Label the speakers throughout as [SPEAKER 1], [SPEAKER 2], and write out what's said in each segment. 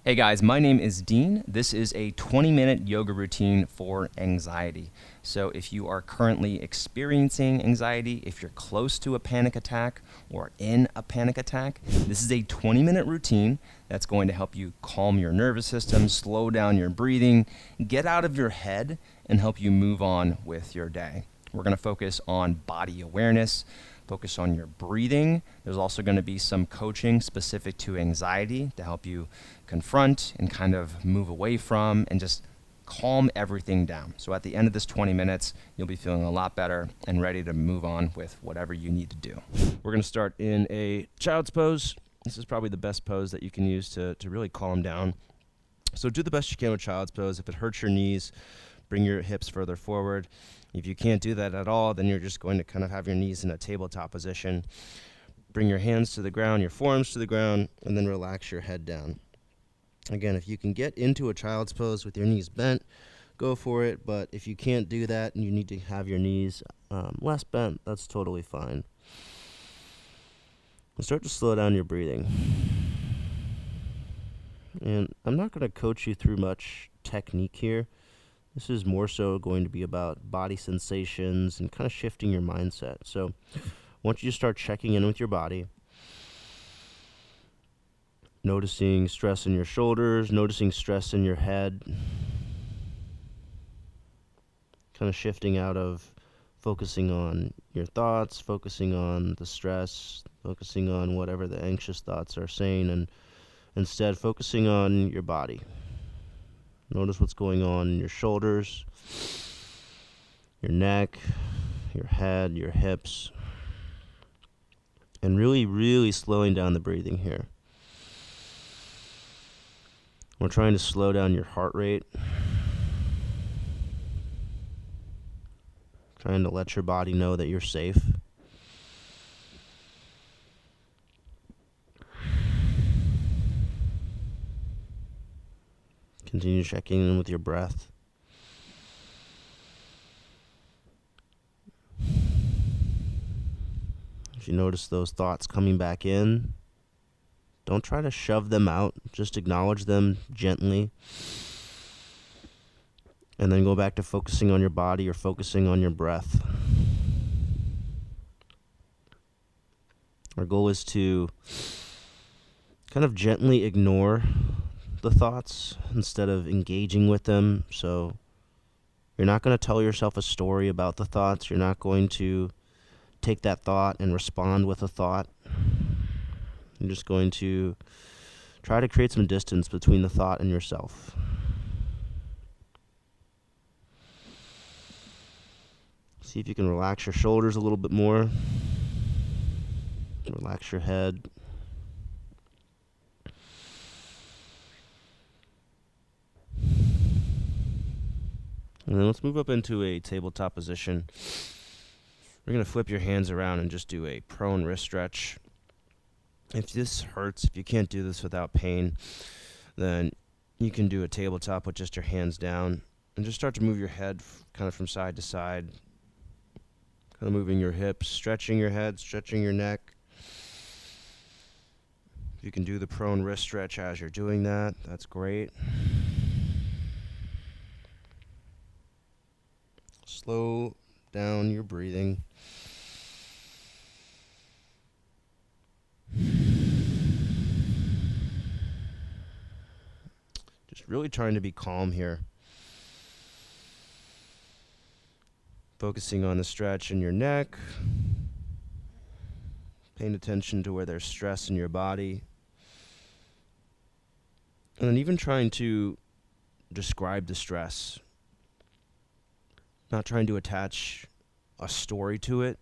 [SPEAKER 1] Hey guys, my name is Dean. This is a 20-minute yoga routine for anxiety. So if you are currently experiencing anxiety, if you're close to a panic attack or in a panic attack, this is a 20-minute routine that's going to help you calm your nervous system, slow down your breathing, get out of your head, and help you move on with your day. We're going to focus on body awareness, focus on your breathing. There's also going to be some coaching specific to anxiety to help you confront and kind of move away from and just calm everything down. So at the end of this 20 minutes, you'll be feeling a lot better and ready to move on with whatever you need to do. We're going to start in a child's pose. This is probably the best pose that you can use to really calm down. So do the best you can with child's pose. If it hurts your knees, bring your hips further forward. If you can't do that at all, then you're just going to kind of have your knees in a tabletop position. Bring your hands to the ground, your forearms to the ground, and then relax your head down. Again, if you can get into a child's pose with your knees bent, go for it. But if you can't do that and you need to have your knees less bent, that's totally fine. And start to slow down your breathing. And I'm not going to coach you through much technique here. This is more so going to be about body sensations and kind of shifting your mindset. So I want you to start checking in with your body, noticing stress in your shoulders, noticing stress in your head, kind of shifting out of focusing on your thoughts, focusing on the stress, focusing on whatever the anxious thoughts are saying, and instead focusing on your body. Notice what's going on in your shoulders, your neck, your head, your hips, and really, really slowing down the breathing here. We're trying to slow down your heart rate, trying to let your body know that you're safe. Continue checking in with your breath. If you notice those thoughts coming back in, don't try to shove them out. Just acknowledge them gently. And then go back to focusing on your body or focusing on your breath. Our goal is to kind of gently ignore the thoughts instead of engaging with them. So you're not going to tell yourself a story about the thoughts. You're not going to take that thought and respond with a thought. You're just going to try to create some distance between the thought and yourself. See if you can relax your shoulders a little bit more. Relax your head. And then let's move up into a tabletop position. We're going to flip your hands around and just do a prone wrist stretch. If this hurts, if you can't do this without pain, then you can do a tabletop with just your hands down and just start to move your head kind of from side to side, kind of moving your hips, stretching your head, stretching your neck. If you can do the prone wrist stretch as you're doing that, that's great. Slow down your breathing. Just really trying to be calm here. Focusing on the stretch in your neck. Paying attention to where there's stress in your body. And then even trying to describe the stress. Not trying to attach a story to it.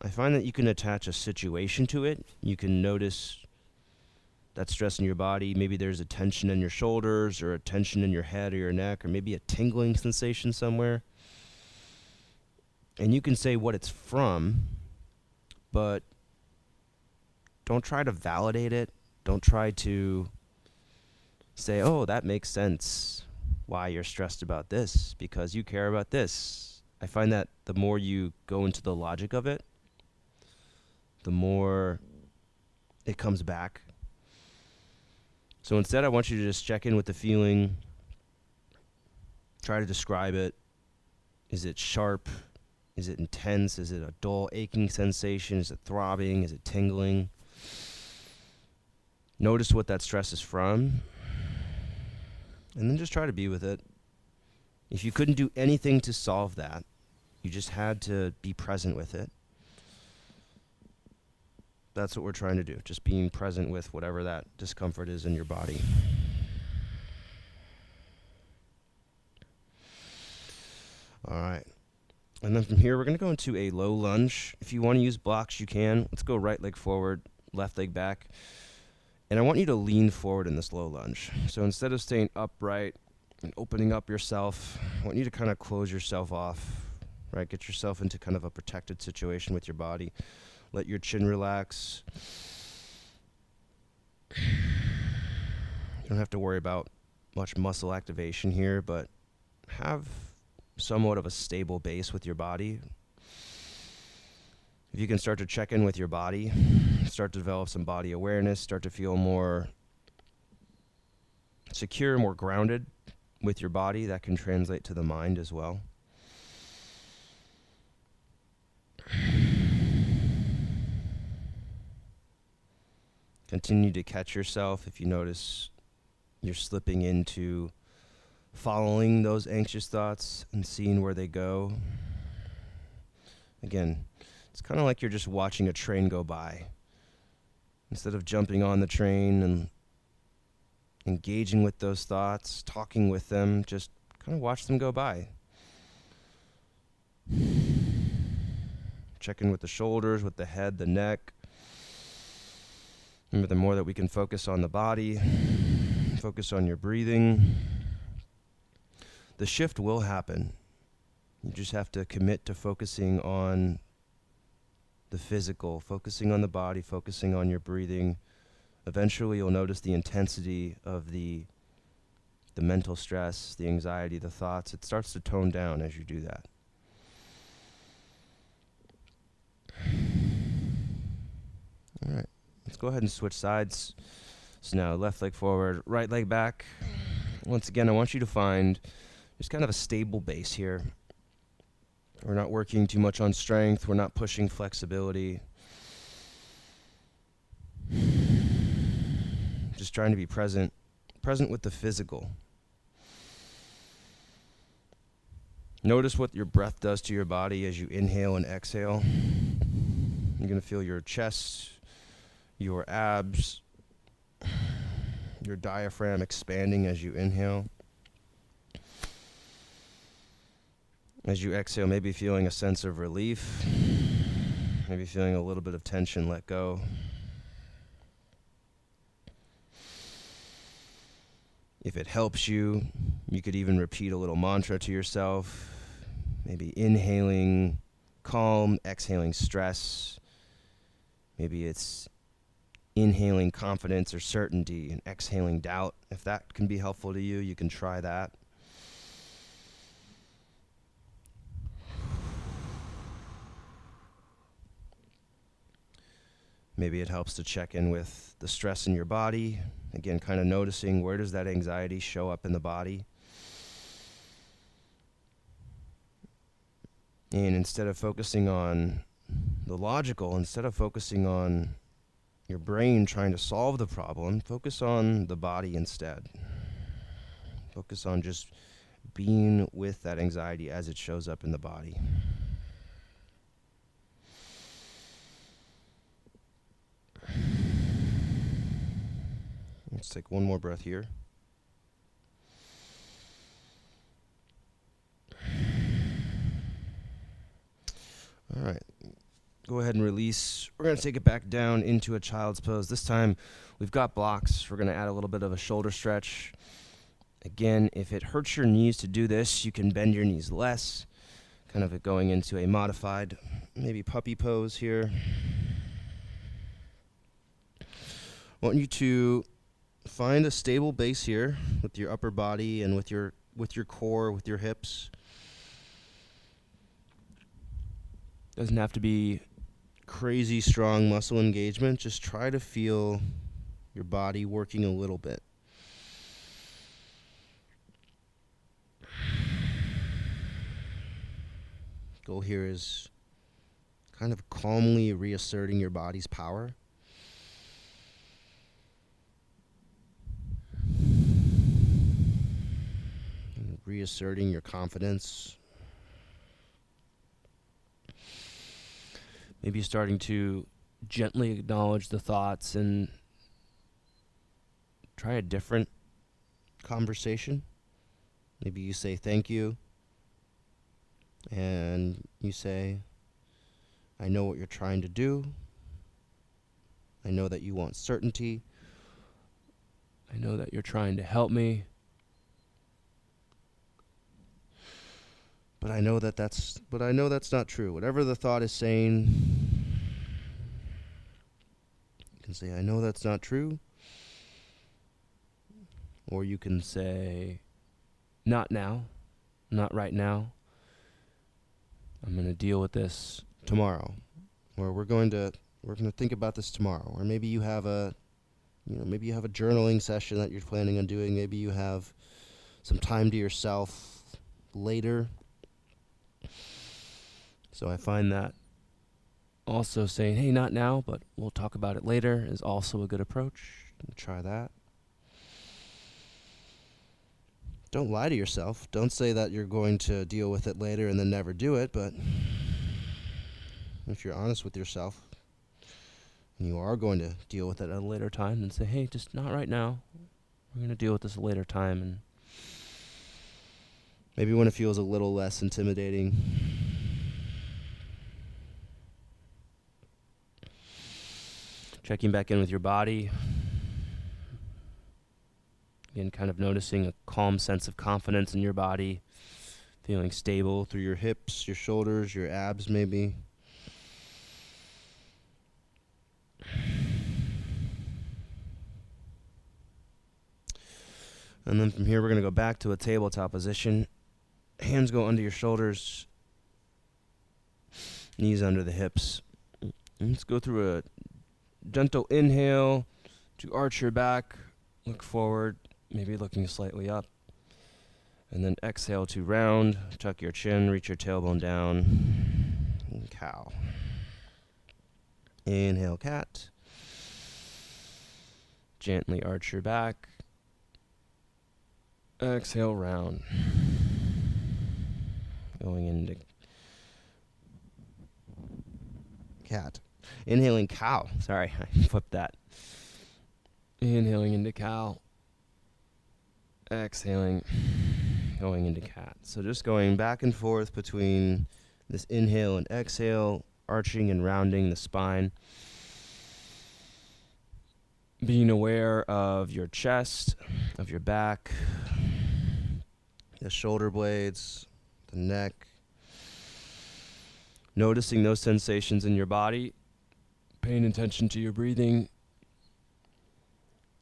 [SPEAKER 1] I find that you can attach a situation to it. You can notice that stress in your body. Maybe there's a tension in your shoulders or a tension in your head or your neck or maybe a tingling sensation somewhere. And you can say what it's from, but don't try to validate it. Don't try to say, oh, that makes sense why you're stressed about this, because you care about this. I find that the more you go into the logic of it, the more it comes back. So instead, I want you to just check in with the feeling. Try to describe it. Is it sharp? Is it intense? Is it a dull, aching sensation? Is it throbbing? Is it tingling? Notice what that stress is from, and then just try to be with it. If you couldn't do anything to solve that, you just had to be present with it. That's what we're trying to do, just being present with whatever that discomfort is in your body. All right. And then from here, we're going to go into a low lunge. If you want to use blocks, you can. Let's go right leg forward, left leg back. And I want you to lean forward in this low lunge. So instead of staying upright and opening up yourself, I want you to kind of close yourself off, right? Get yourself into kind of a protected situation with your body. Let your chin relax. You don't have to worry about much muscle activation here, but have somewhat of a stable base with your body. If you can start to check in with your body, start to develop some body awareness, start to feel more secure, more grounded with your body, that can translate to the mind as well. Continue to catch yourself if you notice you're slipping into following those anxious thoughts and seeing where they go. Again, it's kind of like you're just watching a train go by. Instead of jumping on the train and engaging with those thoughts, talking with them, just kind of watch them go by. Check in with the shoulders, with the head, the neck. Remember, the more that we can focus on the body, focus on your breathing, the shift will happen. You just have to commit to focusing on the physical, focusing on the body, focusing on your breathing. Eventually, you'll notice the intensity of the mental stress, the anxiety, the thoughts. It starts to tone down as you do that. All right, let's go ahead and switch sides. So now left leg forward, right leg back. Once again, I want you to find just kind of a stable base here. We're not working too much on strength. We're not pushing flexibility. Just trying to be present with the physical. Notice what your breath does to your body as you inhale and exhale. You're going to feel your chest, your abs, your diaphragm expanding as you inhale. As you exhale, maybe feeling a sense of relief, maybe feeling a little bit of tension let go. If it helps you, you could even repeat a little mantra to yourself, maybe inhaling calm, exhaling stress. Maybe it's inhaling confidence or certainty and exhaling doubt. If that can be helpful to you, you can try that. Maybe it helps to check in with the stress in your body. Again, kind of noticing where does that anxiety show up in the body. And instead of focusing on the logical, instead of focusing on your brain trying to solve the problem, focus on the body instead. Focus on just being with that anxiety as it shows up in the body. Let's take one more breath here. All right. Go ahead and release. We're going to take it back down into a child's pose. This time we've got blocks. We're going to add a little bit of a shoulder stretch. Again, if it hurts your knees to do this, you can bend your knees less. Kind of going into a modified, maybe puppy pose here. I want you to find a stable base here with your upper body and with your core, with your hips. Doesn't have to be crazy strong muscle engagement. Just try to feel your body working a little bit.
[SPEAKER 2] Goal here is kind of calmly reasserting your body's power. And reasserting your confidence. Maybe starting to gently acknowledge the thoughts and try a different conversation. Maybe you say thank you, and you say, I know what you're trying to do. I know that you want certainty. I know that you're trying to help me. But I know that's not true. Whatever the thought is saying, you can say, I know that's not true. Or you can say, not now, not right now. I'm going to deal with this tomorrow. Or we're going to think about this tomorrow. Or maybe you have a journaling session that you're planning on doing. Maybe you have some time to yourself later. So I find that also saying, hey, not now, but we'll talk about it later is also a good approach. Try that. Don't lie to yourself. Don't say that you're going to deal with it later and then never do it, but if you're honest with yourself and you are going to deal with it at a later time, then say, hey, just not right now. We're going to deal with this a later time. And maybe when it feels a little less intimidating, checking back in with your body. Again, kind of noticing a calm sense of confidence in your body, feeling stable through your hips, your shoulders, your abs maybe. And then from here, we're going to go back to a tabletop position. Hands go under your shoulders, knees under the hips. And let's go through a gentle inhale to arch your back, look forward, maybe looking slightly up. And then exhale to round, tuck your chin, reach your tailbone down, and cow. Inhale, cat. Gently arch your back. Exhale, round. Going into cat. Inhaling cow. Sorry, I flipped that. Inhaling into cow. Exhaling, going into cat. So just going back and forth between this inhale and exhale, arching and rounding the spine. Being aware of your chest, of your back, the shoulder blades, the neck. Noticing those sensations in your body, paying attention to your breathing.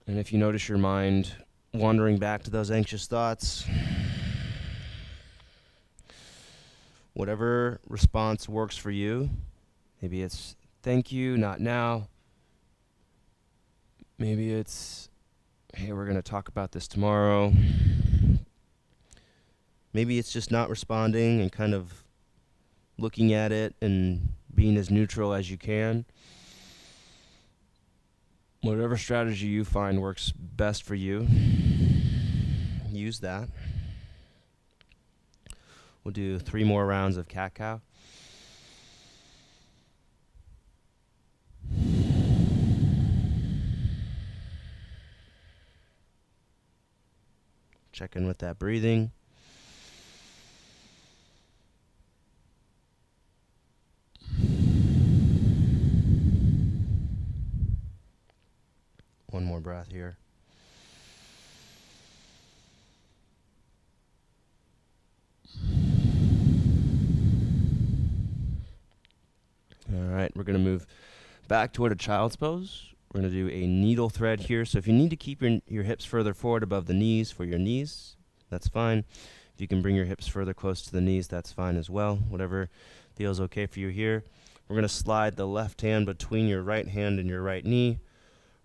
[SPEAKER 2] And if you notice your mind wandering back to those anxious thoughts, whatever response works for you. Maybe it's thank you, not now. Maybe it's, hey, we're going to talk about this tomorrow. Maybe it's just not responding and kind of looking at it and being as neutral as you can. Whatever strategy you find works best for you, use that. We'll do 3 more rounds of cat-cow. Check in with that breathing. One more breath here. All right, we're going to move back toward a child's pose. We're going to do a needle thread here. So if you need to keep your hips further forward above the knees for your knees, that's fine. If you can bring your hips further close to the knees, that's fine as well. Whatever feels okay for you here. We're going to slide the left hand between your right hand and your right knee.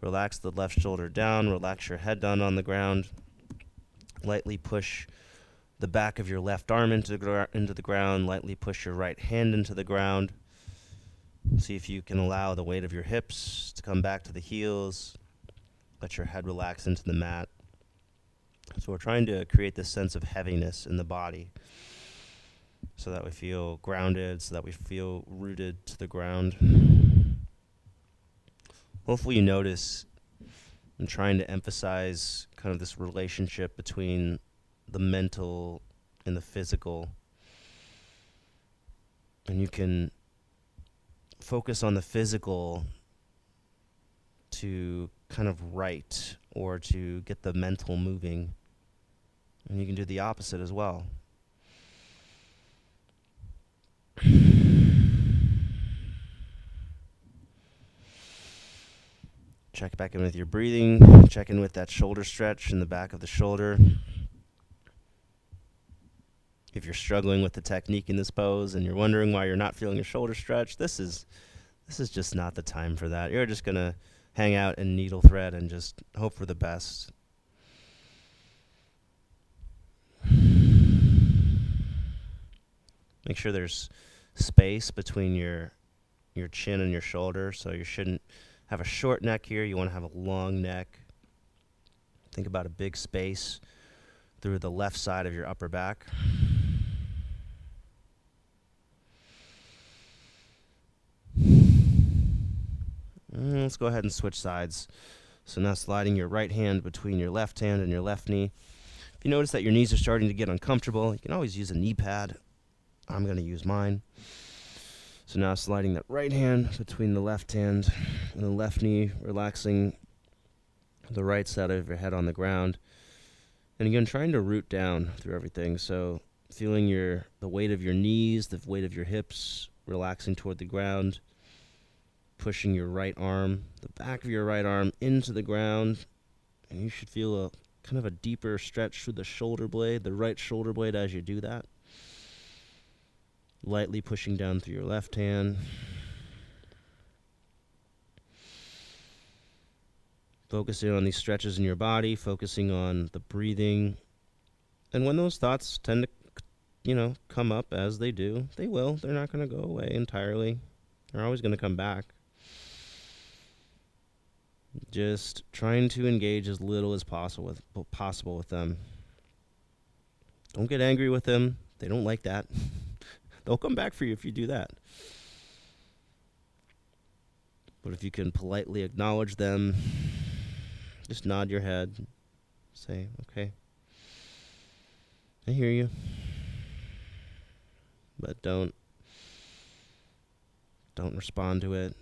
[SPEAKER 2] Relax the left shoulder down. Relax your head down on the ground. Lightly push the back of your left arm into the ground. Lightly push your right hand into the ground. See if you can allow the weight of your hips to come back to the heels. Let your head relax into the mat. So we're trying to create this sense of heaviness in the body so that we feel grounded, so that we feel rooted to the ground. Hopefully you notice I'm trying to emphasize kind of this relationship between the mental and the physical. And you can focus on the physical to kind of right or to get the mental moving. And you can do the opposite as well. Check back in with your breathing. Check in with that shoulder stretch in the back of the shoulder. If you're struggling with the technique in this pose and you're wondering why you're not feeling your shoulder stretch, this is just not the time for that. You're just going to hang out and needle thread and just hope for the best. Make sure there's space between your chin and your shoulder, so you shouldn't have a short neck here. You want to have a long neck. Think about a big space through the left side of your upper back. Let's go ahead and switch sides. So now sliding your right hand between your left hand and your left knee. If you notice that your knees are starting to get uncomfortable, you can always use a knee pad. I'm going to use mine. So now sliding that right hand between the left hand and the left knee, relaxing the right side of your head on the ground. And again, trying to root down through everything. So feeling the weight of your knees, the weight of your hips, relaxing toward the ground. Pushing your right arm, the back of your right arm into the ground. And you should feel a kind of a deeper stretch through the shoulder blade, the right shoulder blade as you do that. Lightly pushing down through your left hand. Focusing on these stretches in your body, focusing on the breathing. And when those thoughts tend to, come up, as they do, they will. They're not going to go away entirely. They're always going to come back. Just trying to engage as little as possible with them. Don't get angry with them. They don't like that. They'll come back for you if you do that. But if you can politely acknowledge them, just nod your head, say, okay, I hear you. But don't respond to it.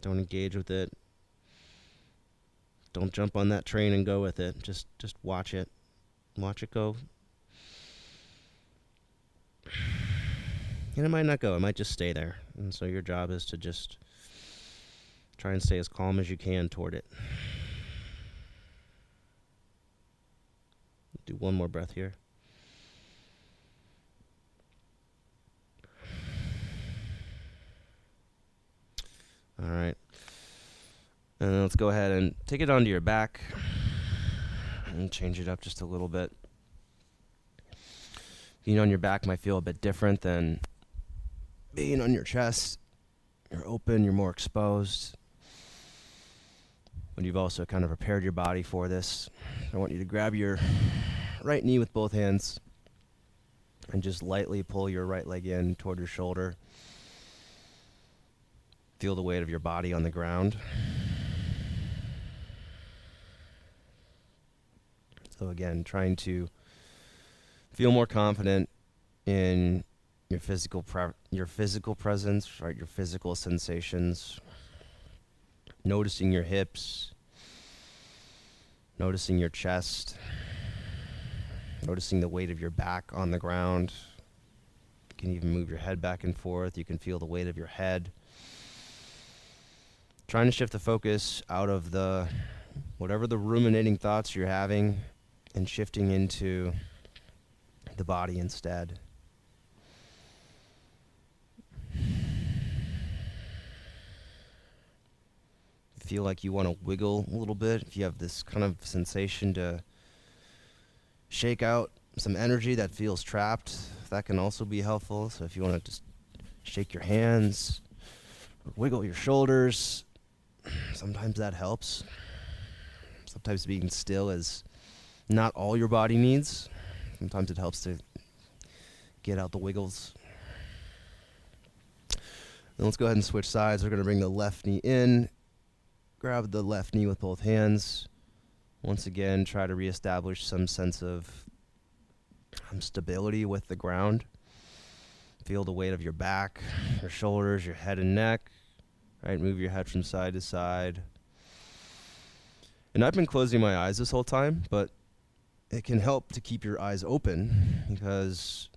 [SPEAKER 2] Don't engage with it. Don't jump on that train and go with it. Just watch it. Watch it go. And it might not go. It might just stay there. And so your job is to just try and stay as calm as you can toward it. Do one more breath here. All right. And then let's go ahead and take it onto your back and change it up just a little bit. Being on your back might feel a bit different than being on your chest. You're open, you're more exposed. But you've also kind of prepared your body for this. I want you to grab your right knee with both hands and just lightly pull your right leg in toward your shoulder. Feel the weight of your body on the ground. So again, trying to feel more confident in your physical presence, right? Your physical sensations. Noticing your hips. Noticing your chest. Noticing the weight of your back on the ground. You can even move your head back and forth. You can feel the weight of your head. Trying to shift the focus out of whatever the ruminating thoughts you're having and shifting into the body instead. Feel like you want to wiggle a little bit. If you have this kind of sensation to shake out some energy that feels trapped. That can also be helpful. So if you want to just shake your hands, wiggle your shoulders, sometimes that helps. Sometimes being still is not all your body needs. Sometimes it helps to get out the wiggles. Then let's go ahead and switch sides. We're going to bring the left knee in, grab the left knee with both hands. Once again, try to reestablish some sense of stability with the ground. Feel the weight of your back, your shoulders, your head and neck. Right, move your head from side to side. And I've been closing my eyes this whole time, but it can help to keep your eyes open, because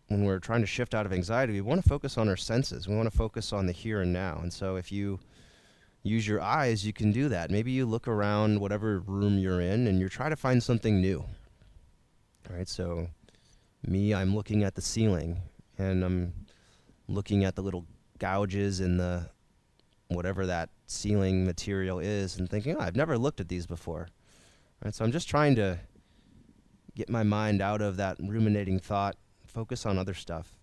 [SPEAKER 2] when we're trying to shift out of anxiety, we want to focus on our senses. We want to focus on the here and now. And so if you use your eyes, you can do that. Maybe you look around whatever room you're in and you're trying to find something new. All right, so I'm looking at the ceiling and I'm looking at the little gouges in the whatever that ceiling material is and thinking, oh, I've never looked at these before. All right, so I'm just trying to get my mind out of that ruminating thought, focus on other stuff.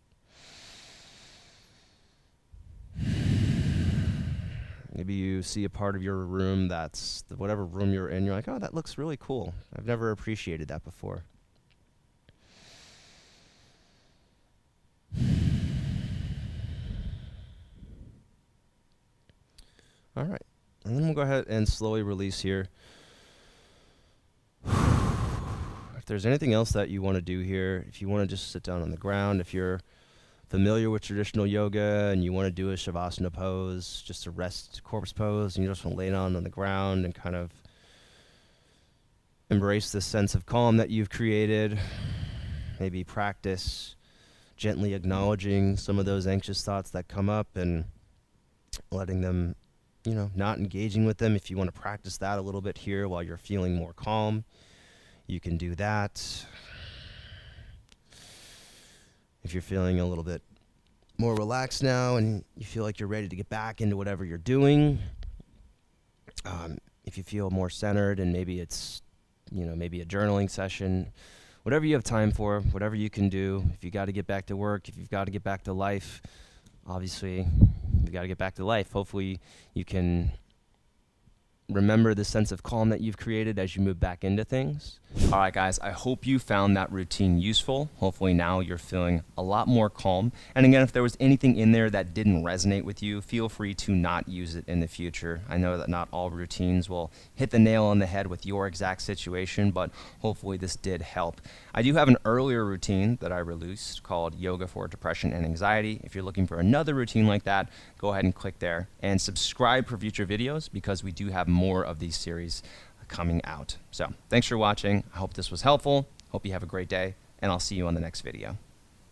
[SPEAKER 2] Maybe you see a part of your room that's whatever room you're in, you're like, oh, that looks really cool. I've never appreciated that before. All right, and then we'll go ahead and slowly release here. If there's anything else that you want to do here, if you want to just sit down on the ground, if you're familiar with traditional yoga and you want to do a shavasana pose, just a rest corpse pose, and you just want to lay down on the ground and kind of embrace this sense of calm that you've created, maybe practice gently acknowledging some of those anxious thoughts that come up and letting them, not engaging with them. If you want to practice that a little bit here while you're feeling more calm, you can do that. If you're feeling a little bit more relaxed now and you feel like you're ready to get back into whatever you're doing, if you feel more centered and maybe it's, maybe a journaling session, whatever you have time for, whatever you can do. If you got to get back to work, if you've got to get back to life, obviously you got to get back to life. Hopefully you can remember the sense of calm that you've created as you move back into things. All right, guys, I hope you found that routine useful. Hopefully now you're feeling a lot more calm. And again, if there was anything in there that didn't resonate with you, feel free to not use it in the future. I know that not all routines will hit the nail on the head with your exact situation, but hopefully this did help. I do have an earlier routine that I released called Yoga for Depression and Anxiety. If you're looking for another routine like that, go ahead and click there and subscribe for future videos, because we do have more of these series coming out. So thanks for watching. I hope this was helpful. Hope you have a great day, and I'll see you on the next video.